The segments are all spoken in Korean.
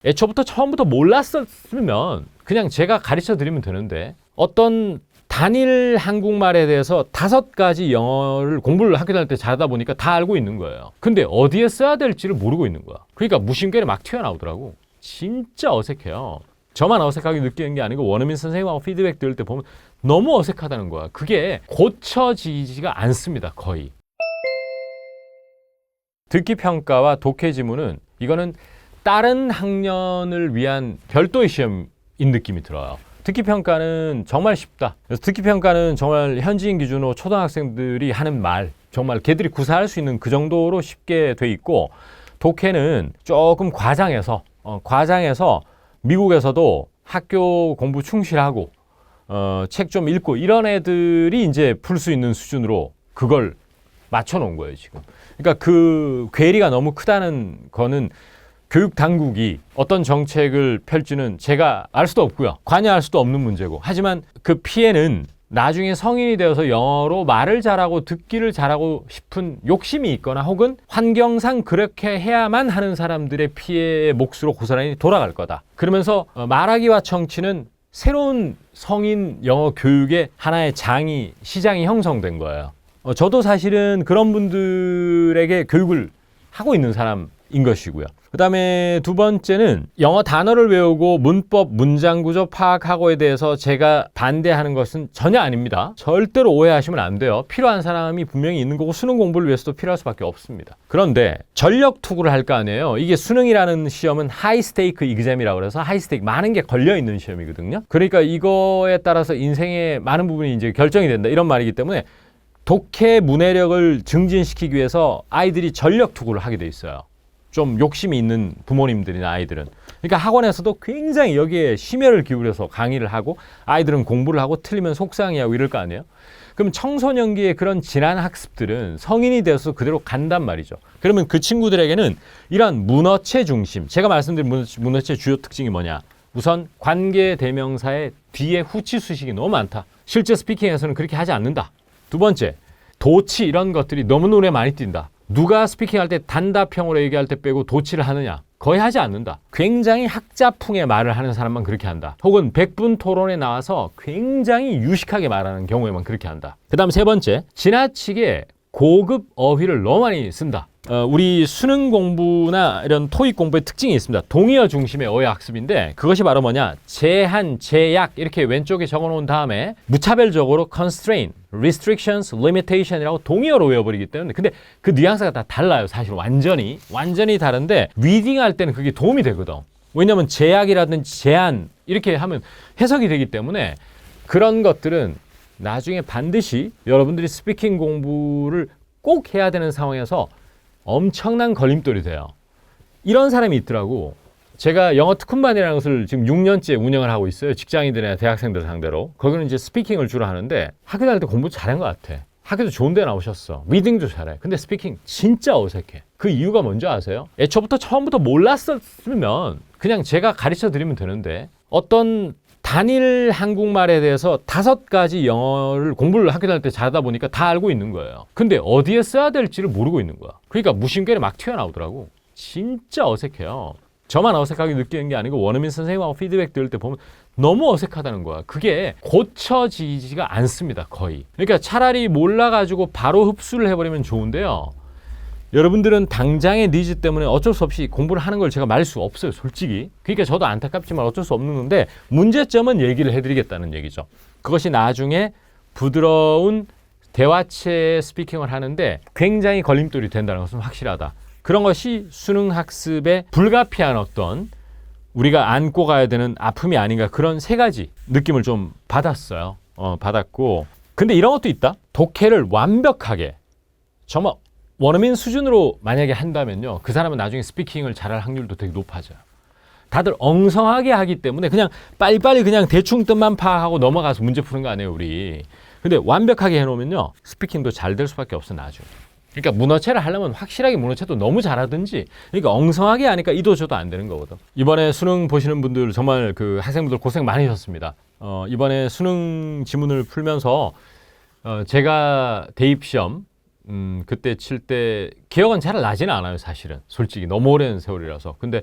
애초부터 처음부터 몰랐었으면 그냥 제가 가르쳐 드리면 되는데 어떤 단일 한국말에 대해서 5가지 영어를 공부를 학교 다닐 때 잘하다 보니까 다 알고 있는 거예요. 근데 어디에 써야 될지를 모르고 있는 거야. 그러니까 무심결에 막 튀어나오더라고. 진짜 어색해요. 저만 어색하게 느끼는 게 아니고 원어민 선생님하고 피드백 들을 때 보면 너무 어색하다는 거야. 그게 고쳐지지가 않습니다. 거의. 듣기 평가와 독해 지문은 이거는 다른 학년을 위한 별도의 시험인 느낌이 들어요. 듣기 평가는 정말 쉽다. 그래서 듣기 평가는 정말 현지인 기준으로 초등학생들이 하는 말, 정말 걔들이 구사할 수 있는 그 정도로 쉽게 돼 있고, 독해는 조금 과장해서 미국에서도 학교 공부 충실하고 책 좀 읽고 이런 애들이 이제 풀 수 있는 수준으로 그걸 맞춰 놓은 거예요, 지금. 그러니까 그 괴리가 너무 크다는 거는 교육 당국이 어떤 정책을 펼치는 제가 알 수도 없고요. 관여할 수도 없는 문제고. 하지만 그 피해는 나중에 성인이 되어서 영어로 말을 잘하고 듣기를 잘하고 싶은 욕심이 있거나 혹은 환경상 그렇게 해야만 하는 사람들의 피해의 몫으로 고스란히 돌아갈 거다. 그러면서 말하기와 청취는 새로운 성인 영어 교육의 하나의 시장이 형성된 거예요. 저도 사실은 그런 분들에게 교육을 하고 있는 사람인 것이고요. 그 다음에 두 번째는 영어 단어를 외우고 문법, 문장 구조 파악하고에 대해서 제가 반대하는 것은 전혀 아닙니다. 절대로 오해하시면 안 돼요. 필요한 사람이 분명히 있는 거고 수능 공부를 위해서도 필요할 수밖에 없습니다. 그런데 전력 투구를 할 거 아니에요. 이게 수능이라는 시험은 하이 스테이크 이그잼이라고 그래서 하이 스테이크 많은 게 걸려 있는 시험이거든요. 그러니까 이거에 따라서 인생의 많은 부분이 이제 결정이 된다 이런 말이기 때문에 독해 문해력을 증진시키기 위해서 아이들이 전력 투구를 하게 돼 있어요. 좀 욕심이 있는 부모님들이나 아이들은. 그러니까 학원에서도 굉장히 여기에 심혈을 기울여서 강의를 하고 아이들은 공부를 하고 틀리면 속상해하고 이럴 거 아니에요. 그럼 청소년기의 그런 지난 학습들은 성인이 되어서 그대로 간단 말이죠. 그러면 그 친구들에게는 이런 문어체 중심, 제가 말씀드린 문어체 주요 특징이 뭐냐. 우선 관계 대명사의 뒤에 후치 수식이 너무 많다. 실제 스피킹에서는 그렇게 하지 않는다. 두 번째, 도치 이런 것들이 너무 눈에 많이 띈다. 누가 스피킹할 때 단답형으로 얘기할 때 빼고 도치를 하느냐? 거의 하지 않는다. 굉장히 학자풍의 말을 하는 사람만 그렇게 한다. 혹은 100분 토론에 나와서 굉장히 유식하게 말하는 경우에만 그렇게 한다. 그 다음 세 번째, 지나치게 고급 어휘를 너무 많이 쓴다. 우리 수능 공부나 이런 토익 공부의 특징이 있습니다. 동의어 중심의 어휘 학습인데 그것이 바로 뭐냐? 제한, 제약 이렇게 왼쪽에 적어놓은 다음에 무차별적으로 constraint, restrictions, limitation이라고 동의어로 외워버리기 때문에 근데 그 뉘앙스가 다 달라요. 사실 완전히 다른데 리딩할 때는 그게 도움이 되거든. 왜냐하면 제약이라든지 제한 이렇게 하면 해석이 되기 때문에 그런 것들은 나중에 반드시 여러분들이 스피킹 공부를 꼭 해야 되는 상황에서 엄청난 걸림돌이 돼요. 이런 사람이 있더라고. 제가 영어 특훈반이라는 것을 지금 6년째 운영을 하고 있어요. 직장인들이나 대학생들 상대로. 거기는 이제 스피킹을 주로 하는데 학교 다닐 때 공부 잘한 것 같아. 학교도 좋은 데 나오셨어. 리딩도 잘해. 근데 스피킹 진짜 어색해. 그 이유가 뭔지 아세요? 애초부터 처음부터 몰랐었으면 그냥 제가 가르쳐 드리면 되는데 어떤 단일 한국말에 대해서 5가지 영어를 공부를 학교 다닐 때 잘하다 보니까 다 알고 있는 거예요. 근데 어디에 써야 될지를 모르고 있는 거야. 그러니까 무심결에 막 튀어나오더라고. 진짜 어색해요. 저만 어색하게 느끼는 게 아니고 원어민 선생님하고 피드백 들을 때 보면 너무 어색하다는 거야. 그게 고쳐지지가 않습니다. 거의. 그러니까 차라리 몰라가지고 바로 흡수를 해버리면 좋은데요. 여러분들은 당장의 니즈 때문에 어쩔 수 없이 공부를 하는 걸 제가 말할 수 없어요, 솔직히. 그러니까 저도 안타깝지만 어쩔 수 없는 건데 문제점은 얘기를 해드리겠다는 얘기죠. 그것이 나중에 부드러운 대화체 스피킹을 하는데 굉장히 걸림돌이 된다는 것은 확실하다. 그런 것이 수능 학습에 불가피한 어떤 우리가 안고 가야 되는 아픔이 아닌가 그런 3가지 느낌을 좀 받았어요. 받았고. 근데 이런 것도 있다. 독해를 완벽하게 정말 원어민 수준으로 만약에 한다면요. 그 사람은 나중에 스피킹을 잘할 확률도 되게 높아져요. 다들 엉성하게 하기 때문에 그냥 빨리빨리 그냥 대충 뜻만 파악하고 넘어가서 문제 푸는 거 아니에요, 우리. 근데 완벽하게 해놓으면요. 스피킹도 잘 될 수밖에 없어, 나중에. 그러니까 문어체를 하려면 확실하게 문어체도 너무 잘하든지 그러니까 엉성하게 하니까 이도 저도 안 되는 거거든. 이번에 수능 보시는 분들 정말 그 학생분들 고생 많이 하셨습니다. 이번에 수능 지문을 풀면서 제가 대입시험 그때 칠 때 기억은 잘 나지는 않아요, 사실은. 솔직히 너무 오랜 세월이라서. 근데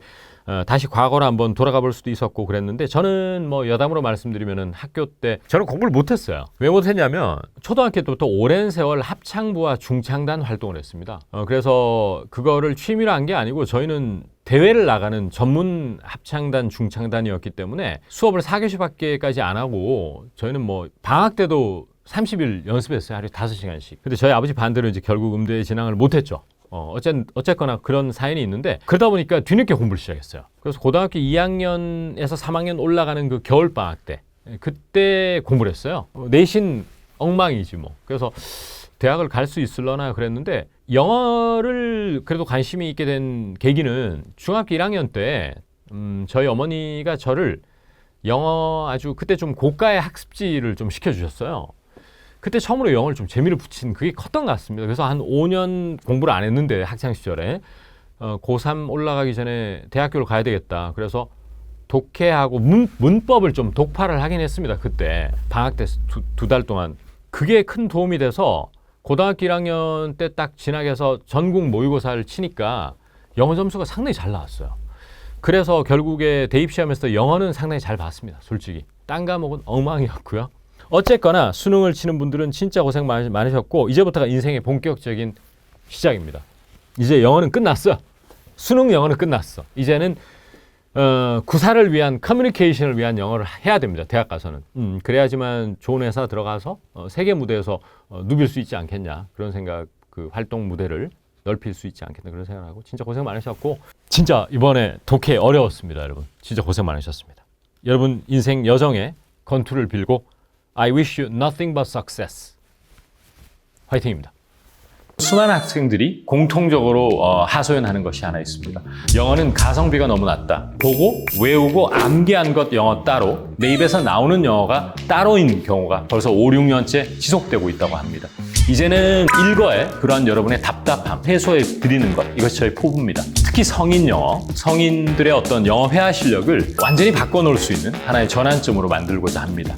다시 과거로 한번 돌아가 볼 수도 있었고 그랬는데, 저는 뭐 여담으로 말씀드리면은 학교 때 저는 공부를 못했어요. 왜 못했냐면 초등학교 때부터 오랜 세월 합창부와 중창단 활동을 했습니다. 그래서 그거를 취미로 한 게 아니고 저희는 대회를 나가는 전문 합창단, 중창단이었기 때문에 수업을 4교시밖에까지 안 하고, 저희는 뭐 방학 때도 30일 연습했어요. 하루에 5시간씩. 근데 저희 아버지 반대로 이제 결국 음대에 진학을 못했죠. 어쨌거나 그런 사연이 있는데, 그러다 보니까 뒤늦게 공부를 시작했어요. 그래서 고등학교 2학년에서 3학년 올라가는 그 겨울방학 때, 그때 공부를 했어요. 내신 엉망이지 뭐. 그래서 대학을 갈 수 있을려나 그랬는데, 영어를 그래도 관심이 있게 된 계기는 중학교 1학년 때 저희 어머니가 저를 영어 아주 그때 좀 고가의 학습지를 좀 시켜주셨어요. 그때 처음으로 영어를 좀 재미를 붙인 그게 컸던 것 같습니다. 그래서 한 5년 공부를 안 했는데, 학창시절에 고3 올라가기 전에 대학교를 가야 되겠다. 그래서 독해하고 문법을 좀 독파를 하긴 했습니다. 그때 방학 때 두 달 동안. 그게 큰 도움이 돼서 고등학교 1학년 때 딱 진학해서 전국 모의고사를 치니까 영어 점수가 상당히 잘 나왔어요. 그래서 결국에 대입시험에서 영어는 상당히 잘 봤습니다. 솔직히. 딴 과목은 엉망이었고요. 어쨌거나 수능을 치는 분들은 진짜 고생 많으셨고, 이제부터가 인생의 본격적인 시작입니다. 이제 영어는 끝났어. 수능 영어는 끝났어. 이제는 구사를 위한, 커뮤니케이션을 위한 영어를 해야 됩니다. 대학 가서는. 그래야지만 좋은 회사 들어가서 세계 무대에서 누빌 수 있지 않겠냐. 그런 생각, 그 활동 무대를 넓힐 수 있지 않겠나, 그런 생각을 하고, 진짜 고생 많으셨고, 진짜 이번에 독해 어려웠습니다. 여러분 진짜 고생 많으셨습니다. 여러분 인생 여정에 건투를 빌고 I wish you nothing but success. 화이팅입니다. 수많은 학생들이 공통적으로 하소연하는 것이 하나 있습니다. 영어는 가성비가 너무 낮다. 보고 외우고 암기한 것 영어 따로, 내 입에서 나오는 영어가 따로인 경우가 벌써 5, 6년째 지속되고 있다고 합니다. 이제는 일거에 그러한 여러분의 답답함 해소해 드리는 것, 이것이 저희 포부입니다. 특히 성인 영어, 성인들의 어떤 영어 회화 실력을 완전히 바꿔놓을 수 있는 하나의 전환점으로 만들고자 합니다.